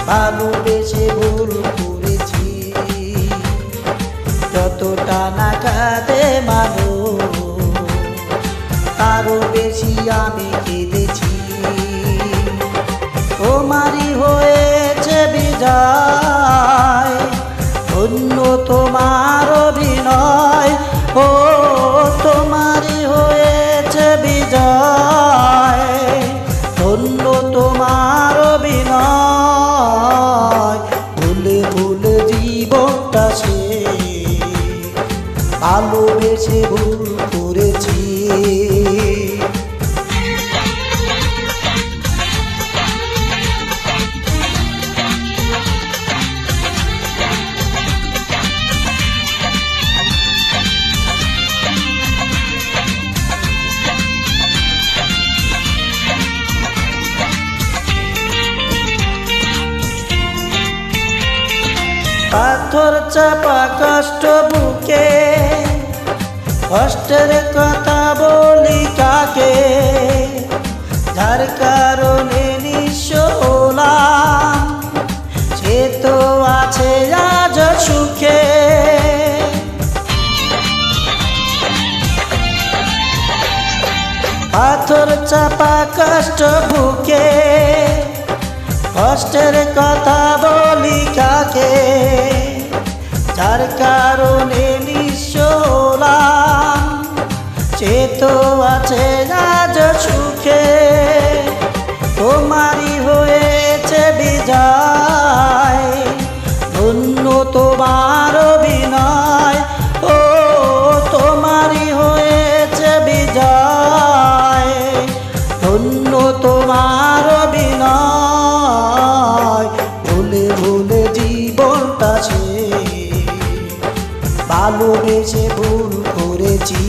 ভালোবেসে ভুল করেছি, যতটা না কাঁদে মানুষ তারও বেশি আমি কেঁদেছি। তোমারই হয়েছে বিজয়, ধন্য তোমার অভিনয়। ও তোমারই হয়েছে বিজয়, ধন্য তোমার অভিনয়। ভুলে ভুলে জীবনটা সে ভালোবেসে ভুল করেছি। পাথর চাপা কষ্ট বুকে, কষ্টের কথা বলি কাকে, যার কারণে নিঃস্ব হলাম সে তো আছে আজ সুখে। পাথর চাপা কষ্ট বুকে, কষ্টের কথা বলি কাকে, যার কারণে নিঃস্ব হলাম সে তো আছে আজ সুখে। তোমারই হয়েছে বিজয়, ধন্য তোমার অভিনয়। ও তোমারই হয়েছে বিজয়, ধন্য তোমার অভিনয়। ভুলে ভুলে জীবনটা সে ভালোবেসে ভুল করেছি।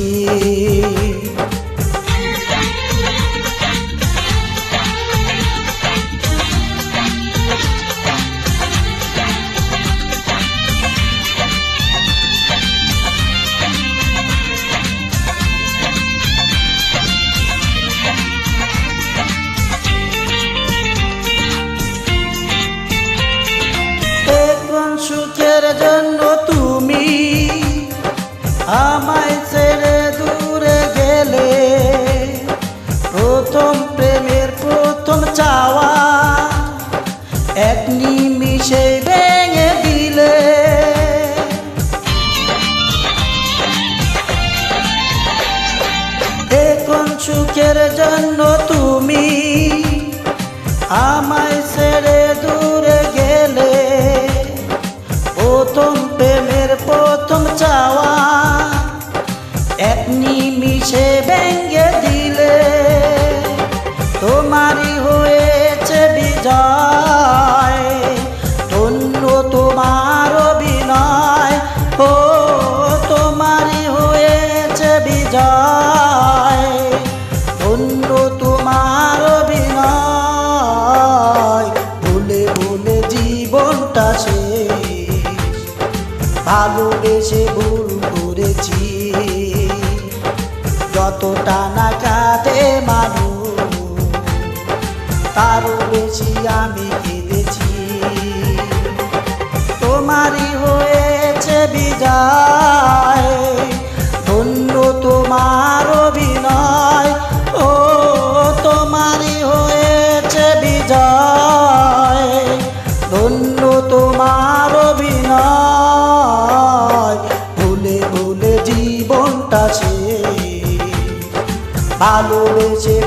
সুখের জন্য তুমি আমায় ছেড়ে দূরে গেলে, প্রথম প্রেমের প্রথম চাওয়া এক নিমিষে ভেঙে দিলে। এখন সুখের জন্য তুমি আমায় ছেড়ে দূরে গেলে, প্রথম প্রেমের প্রথম চাওয়া এক নিমিষে ভেঙে দিলে। তোমারই হয়েছে বিজয়, ধন্য তোমার অভিনয়। ও তোমারই হয়েছে বিজয়, ধন্য তোমার অভিনয়। ভুলে ভুলে জীবনটা সে ভালোবেসে ভুল করেছি, যতটা না কাঁদে মানুষ তারও বেশি আমি কেঁদেছি। তোমারই হয়েছে বিজয়, ধন্য তোমার অভিনয়। ও তোমারই হয়েছে বিজয়, ধন্য তোমার অভিনয়। ভুলে ভুলে জীবনটা সে ভালোবেসে